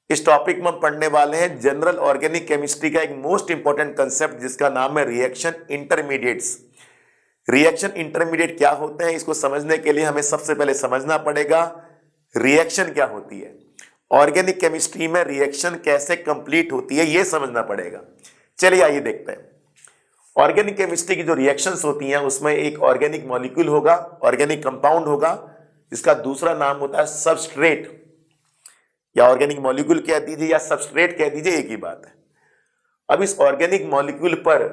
इस टॉपिक में हम पढ़ने वाले हैं जनरल ऑर्गेनिक केमिस्ट्री का एक मोस्ट इंपॉर्टेंट कंसेप्ट जिसका नाम है रिएक्शन इंटरमीडिएट्स। रिएक्शन इंटरमीडिएट क्या होते हैं, इसको समझने के लिए हमें सबसे पहले समझना पड़ेगा रिएक्शन क्या होती है। ऑर्गेनिक केमिस्ट्री में रिएक्शन कैसे कंप्लीट होती है यह समझना पड़ेगा। चलिए आइए देखते हैं। ऑर्गेनिक केमिस्ट्री की जो रिएक्शंस होती हैं उसमें एक ऑर्गेनिक मॉलिक्यूल होगा, ऑर्गेनिक कंपाउंड होगा, जिसका दूसरा नाम होता है सबस्ट्रेट, या ऑर्गेनिक मॉलिक्यूल कह दीजिए या सबस्ट्रेट कह दीजिए, एक ही बात है। अब इस ऑर्गेनिक मॉलिक्यूल पर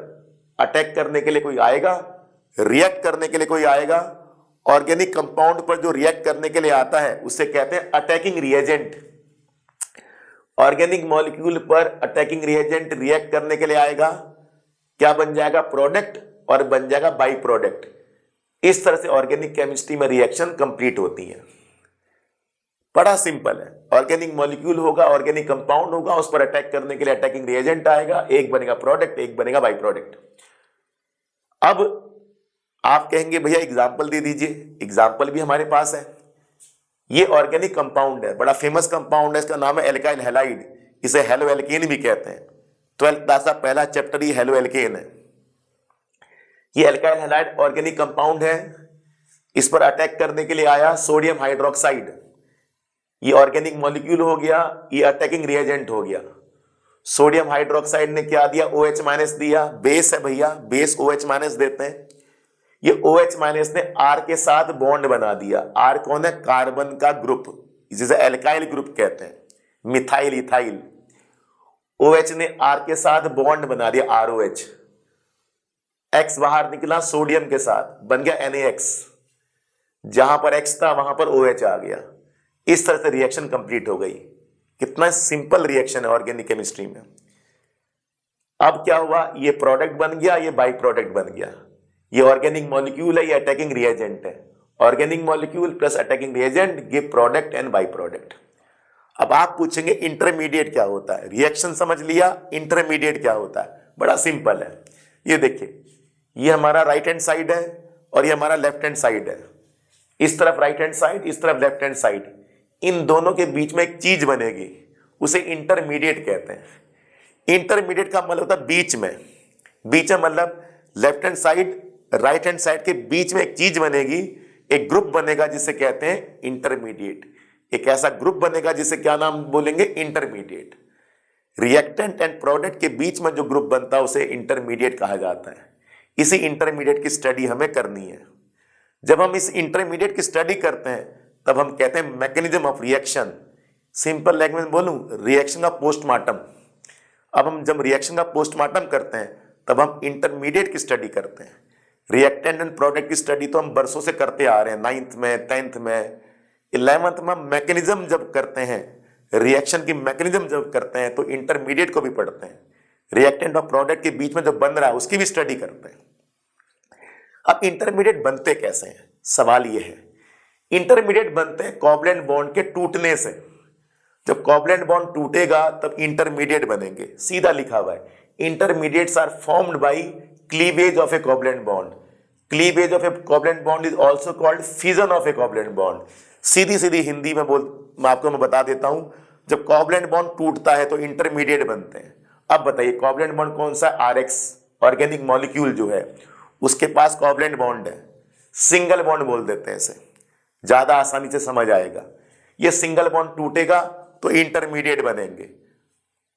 अटैक करने के लिए कोई आएगा, रिएक्ट करने के लिए कोई आएगा। ऑर्गेनिक कंपाउंड पर जो रिएक्ट करने के लिए आता है उसे कहते हैं अटैकिंग रिएजेंट। ऑर्गेनिक मॉलिक्यूल पर अटैकिंग रिएजेंट रिएक्ट करने के लिए आएगा, क्या बन जाएगा, प्रोडक्ट, और बन जाएगा बाई प्रोडक्ट। इस तरह से ऑर्गेनिक केमिस्ट्री में रिएक्शन कंप्लीट होती है। बड़ा सिंपल है, ऑर्गेनिक मॉलिक्यूल होगा, ऑर्गेनिक कंपाउंड होगा, उस पर अटैक करने के लिए अटैकिंग रिएजेंट आएगा, एक बनेगा प्रोडक्ट, एक बनेगा बाई प्रोडक्ट। अब आप कहेंगे भैया एग्जाम्पल दे दीजिए, एग्जाम्पल भी हमारे पास है। ये ऑर्गेनिक कंपाउंड है, बड़ा फेमस कंपाउंड है, इसका नाम है एल्काइल हैलाइड, इसे हेलो एल्केन भी कहते हैं। 12th क्लास का पहला चैप्टर ये हेलो एल्केन है। ये एल्काइल हैलाइड ऑर्गेनिक कंपाउंड है, इस पर अटैक करने के लिए आया सोडियम हाइड्रोक्साइड, ये ऑर्गेनिक मॉलिक्यूल हो गया, ये अटैकिंग रिएजेंट हो गया। सोडियम हाइड्रोक्साइड ने क्या दिया, OH माइनस दिया, बेस है भैया, बेस OH माइनस देते हैं। ये OH माइनस ने R के साथ बॉन्ड बना दिया। R कौन है, कार्बन का ग्रुप, जिसे एल्काइल ग्रुप कहते हैं, मिथाइल इथाइल। OH ने R के साथ बॉन्ड बना दिया, ROH। X बाहर निकला सोडियम के साथ, बन गया NaX, जहां पर X था वहां पर OH आ गया। इस तरह से रिएक्शन कंप्लीट हो गई। कितना सिंपल रिएक्शन है ऑर्गेनिक केमिस्ट्री में। अब क्या हुआ, ये प्रोडक्ट बन गया, ये बाई प्रोडक्ट बन गया। ये ऑर्गेनिक मॉलिक्यूल है, ये अटैकिंग रिएजेंट है। Organic molecule plus attacking reagent give product and by product. अब आप पूछेंगे इंटरमीडिएट क्या होता है। रिएक्शन समझ लिया, इंटरमीडिएट क्या होता है, बड़ा सिंपल है। ये देखिए, ये हमारा राइट हैंड साइड है और ये हमारा लेफ्ट हैंड साइड है। इस तरफ राइट हैंड साइड, इस तरफ लेफ्ट हैंड साइड, इन दोनों के बीच में एक चीज बनेगी, उसे इंटरमीडिएट कहते हैं। इंटरमीडिएट का मतलब होता है बीच में, बीच में मतलब left hand side right hand side के बीच में एक चीज बनेगी, एक ग्रुप बनेगा जिसे कहते हैं इंटरमीडिएट। एक ऐसा ग्रुप बनेगा जिसे क्या नाम बोलेंगे, इंटरमीडिएट। रिएक्टेंट एंड प्रोडक्ट के बीच में जो ग्रुप बनता है उसे इंटरमीडिएट कहा जाता है। इसी इंटरमीडिएट की स्टडी हमें करनी है। जब हम इस इंटरमीडिएट की स्टडी करते हैं तब हम कहते हैं mechanism of reaction. Simple language में बोलूं, रिएक्शन का पोस्टमार्टम। अब हम जब रिएक्शन का पोस्टमार्टम करते हैं तब हम इंटरमीडिएट की स्टडी करते हैं। रिएक्टेंट एंड प्रोडक्ट की स्टडी तो हम बरसों से करते आ रहे हैं, 9th में, 10th में, 11th में। मैकेनिज्म जब करते हैं, रिएक्शन की मैकेनिज्म जब करते हैं तो इंटरमीडिएट को भी पढ़ते हैं। रिएक्टेंट और प्रोडक्ट के बीच में जो बन रहा है उसकी भी स्टडी करते हैं। अब इंटरमीडिएट बनते कैसे हैं, सवाल यह है। इंटरमीडिएट बनते हैं कोवलेंट बॉन्ड के टूटने से। जब कोवलेंट बॉन्ड टूटेगा तब इंटरमीडिएट बनेंगे, सीधा लिखा हुआ है। Intermediates are formed by cleavage of a covalent bond. Cleavage of a covalent bond is also called fission of a covalent bond. सीधी सीधी हिंदी में मैं आपको बता देता हूं, जब कोवलेंट बॉन्ड टूटता है तो इंटरमीडिएट बनते हैं। अब बताइए कोवलेंट बॉन्ड कौन सा, RX ऑर्गेनिक मॉलिक्यूल जो है उसके पास कोवलेंट बॉन्ड है, सिंगल बॉन्ड बोल देते हैं इसे, ज्यादा आसानी से समझ आएगा। ये सिंगल बॉन्ड टूटेगा तो इंटरमीडिएट बनेंगे।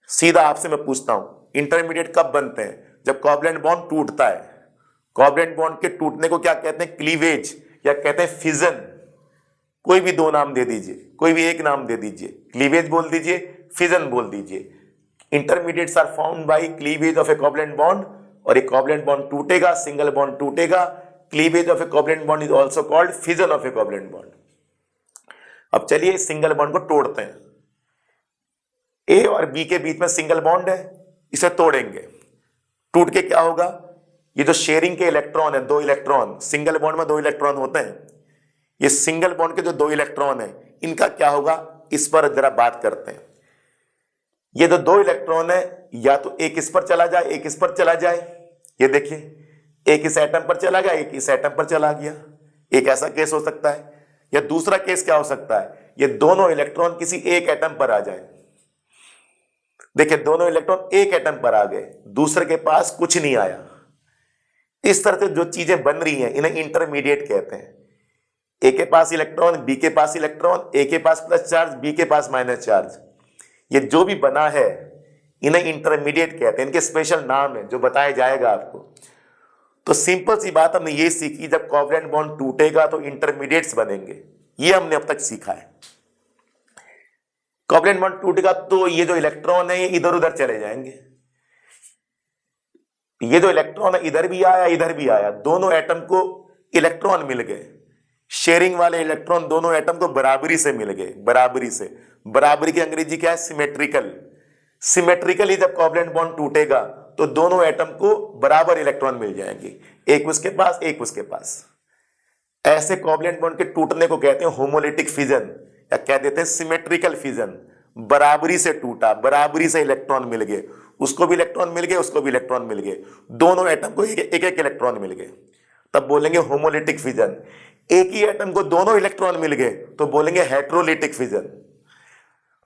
सीधा आपसे मैं पूछता हूं, इंटरमीडिएट कब बनते हैं, जब कोवलेंट बॉन्ड टूटता है। कोवलेंट बॉन्ड के टूटने को क्या कहते हैं, क्लीवेज या कहते हैं फिजन। कोई भी दो नाम दे दीजिए, कोई भी एक नाम दे दीजिए, क्लीवेज बोल दीजिए, फिजन बोल दीजिए। Intermediates are found by cleavage of a covalent bond, और एक कोवलेंट बॉन्ड टूटेगा, सिंगल बॉन्ड टूटेगा, cleavage of a covalent bond is also called fission of a covalent bond. अब चलिए सिंगल बॉन्ड को तोड़ते हैं। ए और बी के बीच में सिंगल बॉन्ड है, इसे तोड़ेंगे। टूट के क्या होगा, ये जो शेयरिंग के इलेक्ट्रॉन है, 2 इलेक्ट्रॉन, सिंगल बॉन्ड में 2 इलेक्ट्रॉन होते हैं। ये सिंगल बॉन्ड के जो 2 इलेक्ट्रॉन है इनका क्या होगा, इस पर जरा बात करते हैं। ये जो 2 इलेक्ट्रॉन है, या तो एक इस पर चला जाए, एक इस पर चला जाए। ये देखिए, एक इस एटम पर चला गया, एक इस एटम पर चला गया। एक ऐसा केस हो सकता है। या दूसरा केस क्या हो सकता है, ये दोनों इलेक्ट्रॉन किसी एक एटम पर आ जाए। देखिए दोनों इलेक्ट्रॉन एक एटम पर आ गए, दूसरे के पास कुछ नहीं आया। इस तरह से जो चीजें बन रही हैं इन्हें इंटरमीडिएट कहते हैं। ए के पास इलेक्ट्रॉन, बी के पास इलेक्ट्रॉन, ए के पास प्लस चार्ज, बी के पास माइनस चार्ज, ये जो भी बना है इन्हें इंटरमीडिएट कहते हैं। इनके स्पेशल नाम है जो बताया जाएगा आपको। तो सिंपल सी बात हमने ये सीखी, जब कोवलेंट बॉन्ड टूटेगा तो इंटरमीडिएट्स बनेंगे, ये हमने अब तक सीखा है। कोवलेंट बॉन्ड टूटेगा तो ये जो इलेक्ट्रॉन है ये इधर उधर चले जाएंगे। ये जो इलेक्ट्रॉन है इधर भी आया इधर भी आया, दोनों एटम को इलेक्ट्रॉन मिल गए। शेयरिंग वाले इलेक्ट्रॉन दोनों एटम को बराबरी से मिल गए, बराबरी से। बराबरी की अंग्रेजी क्या है? सिमेट्रिकल। सिमेट्रिकली जब कोवलेंट बॉन्ड टूटेगा तो दोनों एटम को बराबर इलेक्ट्रॉन मिल जाएंगे, एक उसके पास एक उसके पास। ऐसे कोवलेंट बॉन्ड के टूटने को कहते हैं होमोलिटिक फिजन, या कह देते हैं सिमेट्रिकल फिजन। बराबरी से टूटा, बराबरी से इलेक्ट्रॉन मिल गए, उसको भी इलेक्ट्रॉन मिल गए, उसको भी इलेक्ट्रॉन मिल गए, दोनों एटम को एक एक इलेक्ट्रॉन मिल गए, तब बोलेंगे होमोलिटिक फिजन। एक ही एटम को दोनों इलेक्ट्रॉन मिल गए तो बोलेंगे हेट्रोलिटिक फिजन।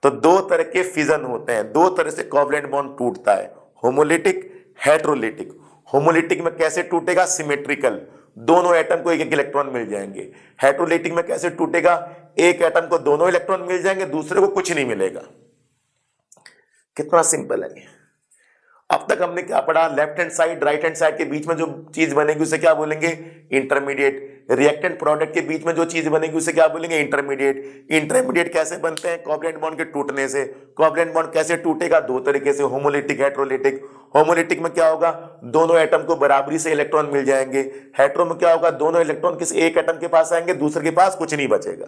तो दो तरह के फिजन होते हैं, दो तरह से कोवलेंट बॉन्ड टूटता है, होमोलिटिक, हेट्रोलिटिक। होमोलिटिक में कैसे टूटेगा? सिमेट्रिकल, दोनों एटम को एक एक इलेक्ट्रॉन मिल जाएंगे। हेट्रोलिटिक में कैसे टूटेगा? एक एटम को दोनों इलेक्ट्रॉन मिल जाएंगे, दूसरे को कुछ नहीं मिलेगा। कितना सिंपल है। अब तक हमने क्या पढ़ा? Left hand side right hand side के बीच में जो चीज बनेगी उसे क्या बोलेंगे? इंटरमीडिएट। रिएक्टेंट प्रोडक्ट के बीच में जो चीज बनेगी उसे क्या बोलेंगे? इंटरमीडिएट। इंटरमीडिएट कैसे बनते हैं? कोवलेंट बॉन्ड के टूटने से। कोवलेंट बॉन्ड कैसे टूटेगा? दो तरीके से, होमोलिटिक, हेट्रोलिटिक। होमोलिटिक में क्या होगा? दोनों एटम को बराबरी से इलेक्ट्रॉन मिल जाएंगे। हेट्रो में क्या होगा? दोनों इलेक्ट्रॉन किसी एक एटम के पास आएंगे, दूसरे के पास कुछ नहीं बचेगा।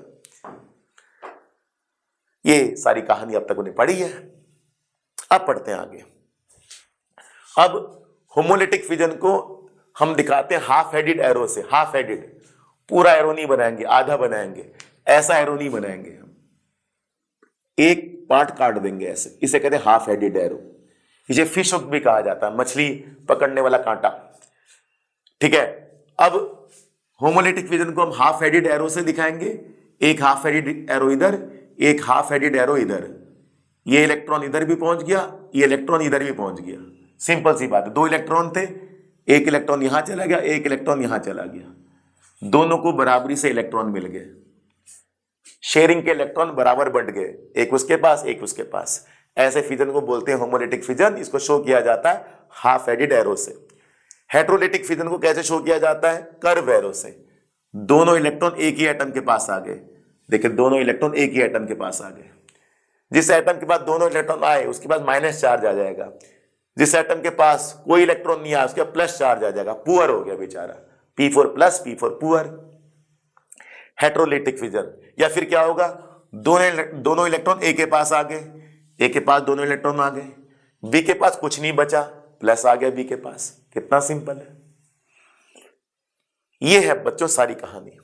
ये सारी कहानी अब तक उन्हें पढ़ी है। अब पढ़ते हैं आगे। अब होमोलिटिक फिजन को हम दिखाते हैं हाफ हेडेड एरो से। हाफ हेडेड, पूरा एरो नहीं बनाएंगे, आधा बनाएंगे। ऐसा एरो नहीं बनाएंगे हम, एक पार्ट काट देंगे ऐसे, इसे कहते हैं हाफ हेडेड एरो। इसे फिश हुक भी कहा जाता है, मछली पकड़ने वाला कांटा। ठीक है। अब होमोलिटिक फिजन को हम हाफ हेडेड एरो से दिखाएंगे। एक हाफ हेडेड एरो इधर, एक हाफ हेडेड एरो इधर। ये इलेक्ट्रॉन इधर भी पहुंच गया, ये इलेक्ट्रॉन इधर भी पहुंच गया। सिंपल सी बात है, दो इलेक्ट्रॉन थे, एक इलेक्ट्रॉन यहां चला गया, एक इलेक्ट्रॉन यहां चला गया, दोनों को बराबरी से इलेक्ट्रॉन मिल गए। शेयरिंग के इलेक्ट्रॉन बराबर बंट गए, एक उसके पास एक उसके पास। ऐसे फिजन को बोलते हैं होमोलिटिक फिजन। इसको शो किया जाता है हाफ हेडेड एरो से। हेट्रोलिटिक फिजन को कैसे शो किया जाता है? कर्व एरो से। दोनों इलेक्ट्रॉन एक ही एटम के पास आ गए। देखिए दोनों इलेक्ट्रॉन एक ही एटम के पास आ गए। जिस एटम के पास दोनों इलेक्ट्रॉन आए उसके पास माइनस चार्ज आ जाएगा। जिस एटम के पास कोई इलेक्ट्रॉन नहीं आया उसके पास प्लस चार्ज आ जाएगा। पुअर हो गया बेचारा, P4 plus, P4 poor. Heterolytic fission. या फिर क्या होगा? दोनों इलेक्ट्रॉन ए के पास आ गए, ए के पास दोनों इलेक्ट्रॉन आ गए, बी के पास कुछ नहीं बचा, प्लस आ गया बी के पास। कितना सिंपल है। ये है बच्चों सारी कहानी।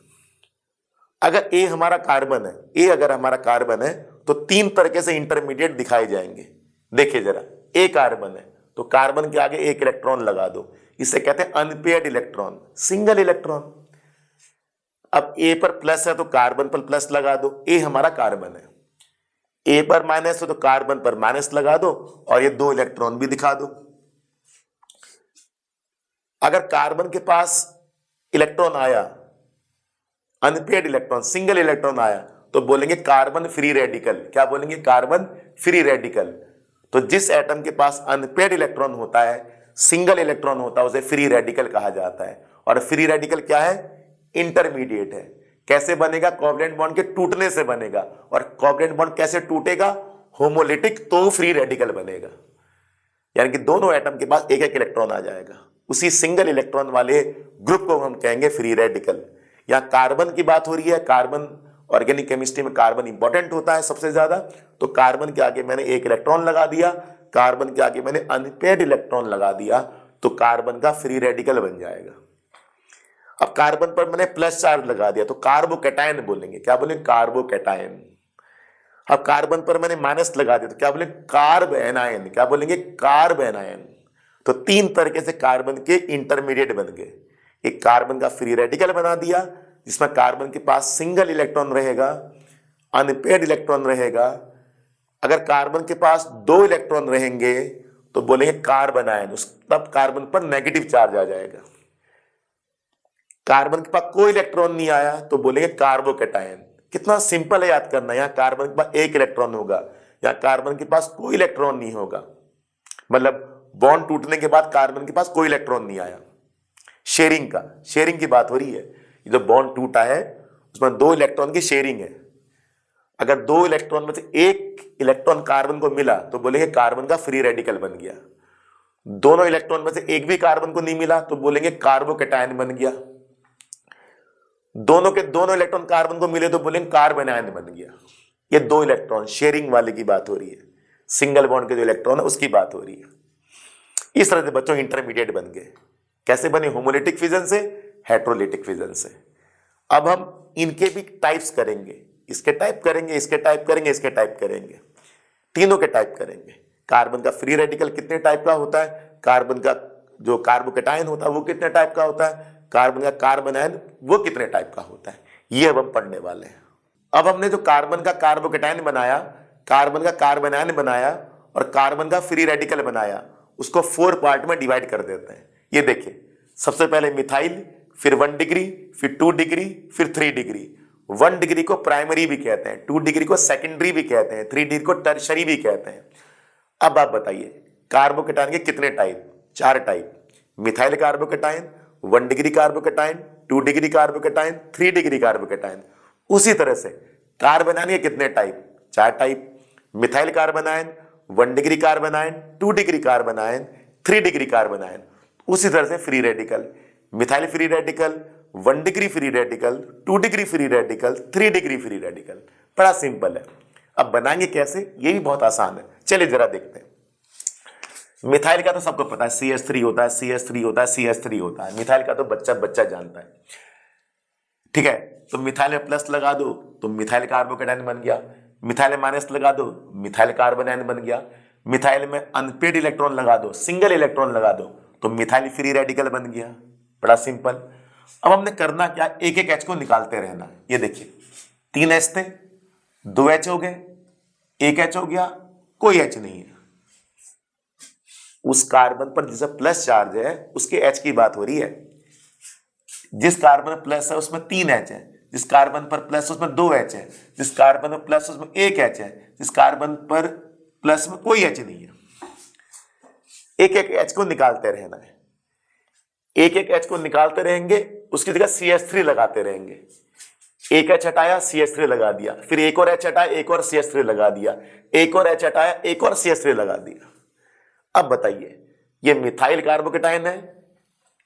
अगर ए हमारा कार्बन है, ए अगर हमारा कार्बन है तो तीन तरीके से इंटरमीडिएट दिखाए जाएंगे। देखिए जरा, ए कार्बन है तो कार्बन के आगे एक इलेक्ट्रॉन लगा दो, इसे कहते हैं अनपेयर्ड इलेक्ट्रॉन, सिंगल इलेक्ट्रॉन। अब ए पर प्लस है तो कार्बन पर प्लस लगा दो, ए हमारा कार्बन है। ए पर माइनस है तो कार्बन पर माइनस लगा दो और ये दो इलेक्ट्रॉन भी दिखा दो। अगर कार्बन के पास इलेक्ट्रॉन आया, अनपेयर्ड इलेक्ट्रॉन, सिंगल इलेक्ट्रॉन आया, तो बोलेंगे कार्बन फ्री रेडिकल। क्या बोलेंगे? Carbon free radical. तो जिस एटम के पास अनपेयर्ड इलेक्ट्रॉन होता है, सिंगल इलेक्ट्रॉन होता है, उसे फ्री रेडिकल कहा जाता है। और फ्री रेडिकल क्या है? इंटरमीडिएट है। कैसे बनेगा? कोवलेंट बॉन्ड के टूटने से बनेगा। और कोवलेंट बॉन्ड कैसे टूटेगा? होमोलिटिक, तो फ्री रेडिकल बनेगा। यानी कि दोनों एटम के पास एक एक इलेक्ट्रॉन आ जाएगा। उसी सिंगल इलेक्ट्रॉन वाले ग्रुप को हम कहेंगे फ्री रेडिकल। यहां कार्बन की बात हो रही है। कार्बन, ऑर्गेनिक केमिस्ट्री में कार्बन इंपॉर्टेंट होता है सबसे ज्यादा। तो कार्बन के आगे मैंने एक इलेक्ट्रॉन लगा दिया, कार्बन के आगे मैंने अनपेयर्ड इलेक्ट्रॉन लगा दिया, तो कार्बन का फ्री रेडिकल बन जाएगा। अब कार्बन पर मैंने प्लस चार्ज लगा दिया तो कार्बोकैटायन बोलेंगे। क्या बोलेंगे? कार्बोकैटायन। अब कार्बन पर मैंने माइनस लगा दिया तो क्या बोलेंगे? Carb anion. क्या बोलेंगे? Carb anion. तो तीन तरीके से कार्बन के इंटरमीडिएट बन गए। एक कार्बन का फ्री रेडिकल बना दिया जिसमें कार्बन के पास सिंगल इलेक्ट्रॉन रहेगा, अनपेयर्ड इलेक्ट्रॉन रहेगा, अगर कार्बन के पास 2 इलेक्ट्रॉन रहेंगे तो बोलेंगे कार्बन आयन, उस तब कार्बन पर नेगेटिव चार्ज आ जाएगा। कार्बन के पास कोई इलेक्ट्रॉन नहीं आया तो बोलेंगे कार्बोकैटायन। कितना सिंपल है याद करना। यहां कार्बन के पास 1 इलेक्ट्रॉन होगा, यहां कार्बन के पास कोई इलेक्ट्रॉन नहीं होगा, मतलब बॉन्ड टूटने के बाद कार्बन के पास कोई इलेक्ट्रॉन नहीं आया। शेयरिंग की बात हो रही है। ये जो बॉन्ड टूटा है उसमें 2 इलेक्ट्रॉन की शेयरिंग है। अगर 2 इलेक्ट्रॉन में से 1 इलेक्ट्रॉन कार्बन को मिला तो बोलेंगे कार्बन का फ्री रेडिकल बन गया। दोनों इलेक्ट्रॉन में से एक भी कार्बन को नहीं मिला तो बोलेंगे कार्बोकैटायन बन गया। दोनों के दोनों इलेक्ट्रॉन कार्बन को मिले तो बोलेंगे कार्बन आयन बन गया। ये 2 इलेक्ट्रॉन शेयरिंग वाले की बात हो रही है, सिंगल बॉन्ड के जो इलेक्ट्रॉन है उसकी बात हो रही है। इस तरह से बच्चों इंटरमीडिएट बन गए। कैसे बने? होमोलिटिक फिजन से, हेट्रोलिटिक फिजन से। अब हम इनके भी टाइप्स करेंगे, इसके टाइप करेंगे, इसके टाइप करेंगे, इसके टाइप करेंगे, तीनों के टाइप करेंगे। कार्बन का फ्री रेडिकल कितने टाइप का होता है, कार्बन का जो कार्बोकैटायन होता है वो कितने टाइप का होता है, कार्बन का कार्बन आयन वो कितने टाइप का होता है, ये अब हम पढ़ने वाले हैं। अब हमने जो कार्बन का कार्बोकैटायन बनाया, कार्बन का कार्बन आयन बनाया और कार्बन का फ्री रेडिकल बनाया, उसको 4 पार्ट में डिवाइड कर देते हैं। ये देखिए, सबसे पहले मिथाइल, फिर 1 डिग्री, फिर 2 डिग्री, फिर 3 डिग्री। 1 डिग्री को प्राइमरी भी कहते हैं, 2 डिग्री को सेकेंडरी भी कहते हैं, 3 डिग्री को टर्शरी भी कहते हैं। अब आप बताइए कार्बोकैटायन के कितने type? 4 type. Methyl carbocation, 1 degree carbocation, 2 degree carbocation, 3 degree carbocation. उसी तरह से कार्बन आयन के कितने type? 4 type. Methyl carbon ion, 1 degree carbon ion, 2 degree carbon ion, 3 degree carbon ion. उसी तरह से free radical, methyl free radical, 1 degree free radical, 2 degree free radical, 3 degree free radical. बड़ा simple है। अब बनाएंगे कैसे, ये भी बहुत आसान है। चलिए जरा देखते हैं। मिथाइल का तो सबको पता है, CH3 होता है, CH3 होता है, CH3 होता है। मिथाइल का तो बच्चा बच्चा जानता है, ठीक है। तो मिथाइल में प्लस लगा दो तो मिथाइल कार्बोकैटायन बन गया, मिथाइल में माइनस लगा दो मिथाइल कार्बन आयन बन गया, मिथाइल में अनपेड इलेक्ट्रॉन लगा दो, सिंगल इलेक्ट्रॉन लगा दो तो मिथाइल फ्री रेडिकल बन गया। बड़ा सिंपल। अब हमने करना क्या, एक एक H को निकालते रहना। ये देखिए 3 H थे, 2 H हो गए, 1 H हो गया, कोई H नहीं है। उस कार्बन पर जिसका प्लस चार्ज है उसके H की बात हो रही है। जिस कार्बन पर प्लस है उसमें 3 H है, जिस कार्बन पर प्लस उसमें 2 H है, जिस कार्बन पर प्लस उसमें 1 H है, जिस कार्बन पर प्लस में कोई H नहीं है। एक एक H को निकालते रहना है, एक एक H को निकालते रहेंगे, उसकी जगह CH3 लगाते रहेंगे। एक H हटाया, CH3 लगा दिया, फिर एक और H हटाया, एक और CH3 लगा दिया, एक और H हटाया, एक और CH3 लगा दिया। अब बताइए, ये मिथाइल कार्बोकैटायन है,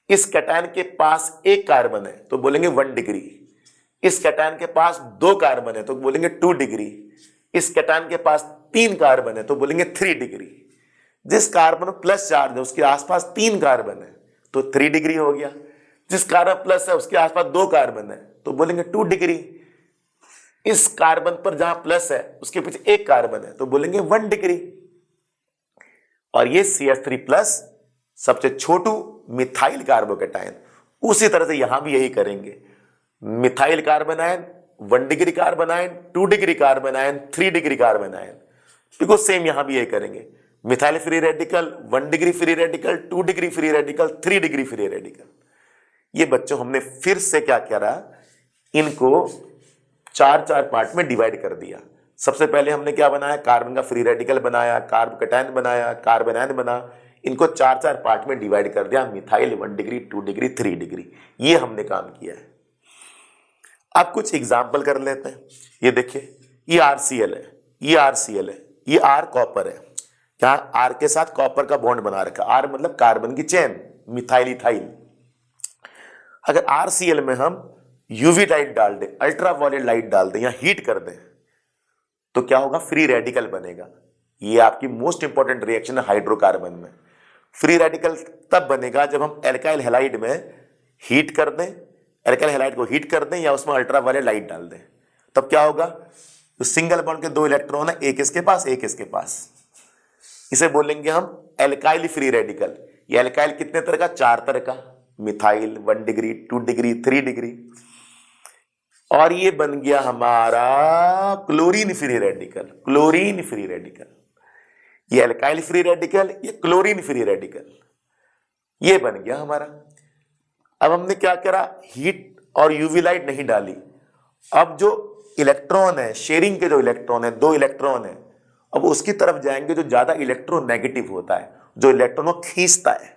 इस कैटायन के पास 1 कार्बन है तो बोलेंगे 1 डिग्री, इस कैटायन के पास 2 कार्बन है तो बोलेंगे 2 डिग्री, इस कैटायन के पास 3 कार्बन है तो बोलेंगे 3 डिग्री। जिस कार्बन प्लस चार्ज है उसके आसपास 3 कार्बन है तो 3 डिग्री हो गया, जिस कार्बन प्लस है उसके आसपास 2 कार्बन है तो बोलेंगे 2 डिग्री, इस कार्बन पर जहां प्लस है उसके पीछे 1 कार्बन है तो बोलेंगे 1 डिग्री। और ये CH3 प्लस सबसे छोटू मिथाइल कार्बोकैटायन। उसी तरह से यहां भी यही करेंगे, methyl carbon ion, 1 degree carbon ion, 2 degree carbon ion, 3 degree carbon ion. बिल्कुल सेम यहां भी यही करेंगे, methyl free radical, 1 degree free radical, 2 degree free radical, 3 degree free radical. ये बच्चों हमने फिर से क्या करा, इनको 4 पार्ट में डिवाइड कर दिया। सबसे पहले हमने क्या बनाया, कार्बन का फ्री रेडिकल बनाया, कार्बोकैटायन बनाया, कार्बन आयन बना, इनको 4 पार्ट में डिवाइड कर दिया। मिथाइल 1 डिग्री, 2 डिग्री, 3 डिग्री, ये हमने काम किया है। अब कुछ एग्जाम्पल कर लेते हैं। ये देखिए, ये RCl है, ये RCl है, ये R कॉपर है। यहाँ R के साथ कॉपर का बॉन्ड बना रखा, R मतलब कार्बन की चेन, मिथाइल इथाइल। अगर RCl में हम UV लाइट डाल दें, अल्ट्रावायलेट लाइट डाल दें या हीट कर दें तो क्या होगा, फ्री रेडिकल बनेगा। ये आपकी मोस्ट इंपॉर्टेंट रिएक्शन है हाइड्रोकार्बन में। फ्री रेडिकल तब बनेगा जब हम एल्काइल हैलाइड में हीट कर दें, एल्काइल हैलाइड को हीट कर दें या उसमें अल्ट्रावायलेट लाइट डाल दें। तब क्या होगा, तो सिंगल बॉन्ड के 2 इलेक्ट्रॉन है, एक इसके पास, एक इसके पास, इसे बोलेंगे हम एल्काइल फ्री रेडिकल। ये एल्काइल कितने तरह का, 4 तरह का, मिथाइल, 1 डिग्री, 2 डिग्री, 3 डिग्री। और ये बन गया हमारा chlorine free radical. Chlorine free radical, ये एल्काइल फ्री रेडिकल, ये क्लोरीन फ्री रेडिकल, ये बन गया हमारा। अब हमने क्या करा, हीट और यूवी लाइट नहीं डाली। अब जो इलेक्ट्रॉन है, शेयरिंग के जो इलेक्ट्रॉन है, 2 इलेक्ट्रॉन है, अब उसकी तरफ जाएंगे जो ज्यादा इलेक्ट्रोनेगेटिव होता है, जो इलेक्ट्रॉन को खींचता है।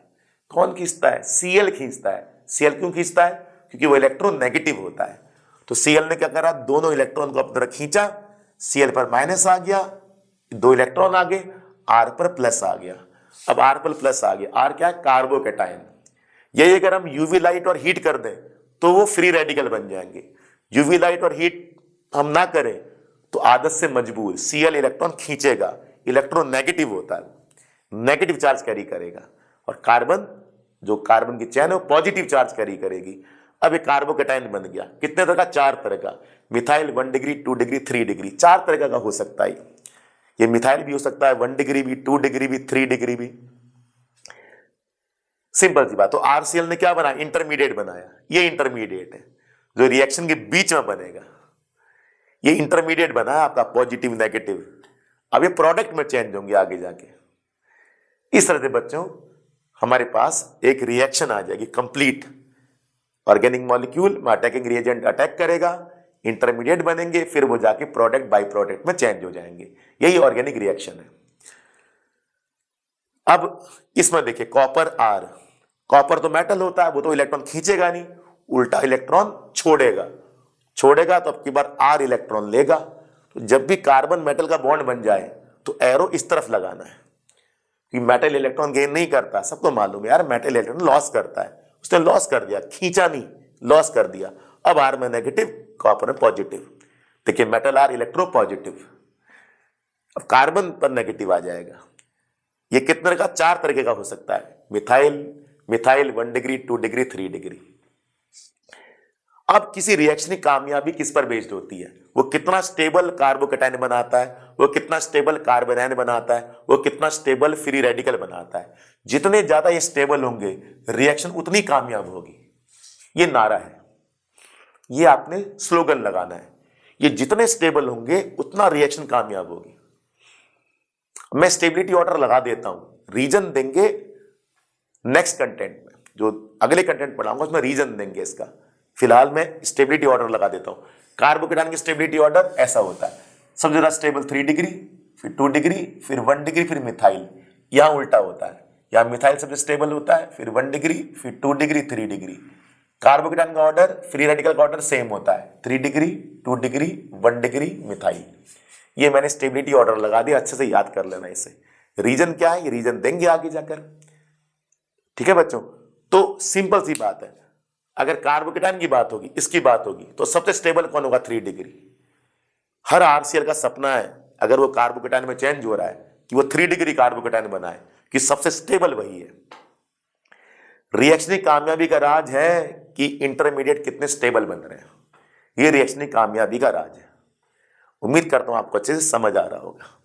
कौन खींचता है? Cl खींचता है। Cl क्यों खींचता है? क्योंकि वो इलेक्ट्रोनेगेटिव होता है। तो Cl ने क्या करा, दोनों इलेक्ट्रॉन को अपनी तरफ खींचा, Cl पर माइनस आ गया, 2 इलेक्ट्रॉन आ गए, R पर प्लस आ गया। अब R पर प्लस आ गया, R क्या है? कार्बोकैटायन। यही अगर हम यूवी लाइट और हीट कर दें तो वो फ्री रेडिकल बन जाएंगे। यूवी लाइट और हीट हम ना करें तो आदत से मजबूर Cl इलेक्ट्रॉन खींचेगा, इलेक्ट्रोनेगेटिव होता है, नेगेटिव चार्ज कैरी करेगा। और कार्बन, जो कार्बन की चैन है, वो पॉजिटिव चार्ज कैरी करेगी। अब एक कार्बोकैटायन बन गया, कितने तरह का? 4 तरह का। मिथाइल 1 डिग्री, 2 डिग्री, 3 डिग्री, 4 तरह का हो सकता है। ये मिथाइल भी हो सकता है 1 डिग्री भी, 2 डिग्री भी, 3 डिग्री भी। सिंपल सी बात। तो RCl ने क्या बनाया? इंटरमीडिएट बनाया। ये इंटरमीडिएट है जो रिएक्शन के बीच में बनेगा। ये इंटरमीडिएट बना है आपका, पॉजिटिव नेगेटिव। अब ये प्रोडक्ट में चेंज होंगे आगे जाके। इस तरह से बच्चों हमारे पास एक रिएक्शन आ जाएगी कंप्लीट। ऑर्गेनिक मॉलिक्यूल में अटैकिंग रिएजेंट अटैक करेगा, इंटरमीडिएट बनेंगे, फिर वो जाके प्रोडक्ट बाई प्रोडक्ट में चेंज हो जाएंगे। यही ऑर्गेनिक रिएक्शन है। अब इसमें देखिए कॉपर R, कॉपर तो मेटल होता है, वो तो इलेक्ट्रॉन खींचेगा नहीं, उल्टा इलेक्ट्रॉन छोड़ेगा तो अब की बार R इलेक्ट्रॉन लेगा। तो जब भी कार्बन मेटल का बॉन्ड बन जाए तो एरो इस तरफ लगाना है कि मेटल इलेक्ट्रॉन गेन नहीं करता। सबको मालूम है यार, मेटल इलेक्ट्रॉन लॉस करता है, उसने लॉस कर दिया, खींचा नहीं, लॉस कर दिया। अब R में नेगेटिव, कॉपर में पॉजिटिव। देखिए मेटल R इलेक्ट्रो पॉजिटिव, अब कार्बन पर नेगेटिव आ जाएगा। ये कितने का? 4 तरीके का हो सकता है। Methyl 1 degree, 2 degree, 3 degree. अब किसी रिएक्शन की कामयाबी किस पर बेस्ड होती है? वो कितना स्टेबल कार्बोकैटायन बनाता है, वो कितना स्टेबल कार्बोनाइन बनाता है, वो कितना स्टेबल फ्री रेडिकल बनाता है। जितने ज्यादा ये स्टेबल होंगे रिएक्शन उतनी कामयाब होगी। ये नारा है, ये आपने स्लोगन लगाना है। ये जितने स्टेबल होंगे उतना रिएक्शन कामयाब होगी। मैं स्टेबिलिटी ऑर्डर लगा देता हूं, रीजन देंगे नेक्स्ट कंटेंट में, जो अगले कंटेंट पढ़ाऊंगा उसमें रीजन देंगे इसका। फिलहाल मैं स्टेबिलिटी ऑर्डर लगा देता हूं। कार्बोकैटायन की स्टेबिलिटी ऑर्डर ऐसा होता है, सबसे ज्यादा स्टेबल 3 डिग्री, फिर 2 डिग्री, फिर 1 डिग्री, फिर मिथाइल। यहां उल्टा होता है, यहां मिथाइल सबसे स्टेबल होता है, फिर 1 डिग्री, फिर 2 डिग्री, 3 डिग्री। कार्बोकैटायन का ऑर्डर, फ्री रेडिकल का ऑर्डर सेम होता है, 3 डिग्री, 2 डिग्री, 1 डिग्री, मिथाइल। ये मैंने स्टेबिलिटी ऑर्डर लगा दिया, अच्छे से याद कर लेना इसे। रीजन क्या है, ये रीजन देंगे आगे जाकर। ठीक है बच्चों, तो सिंपल सी बात है, अगर कार्बोकैटायन की बात होगी, इसकी बात होगी, तो सबसे स्टेबल कौन होगा? 3 डिग्री। हर RCl का सपना है अगर वो कार्बोकैटायन में चेंज हो रहा है कि वो 3 डिग्री कार्बोकैटायन बनाए, कि सबसे स्टेबल वही है। रिएक्शन की कामयाबी का राज है कि इंटरमीडिएट कितने स्टेबल बन रहे हैं। ये रिएक्शन की कामयाबी का राज है। उम्मीद करता हूं आपको अच्छे से समझ आ रहा होगा।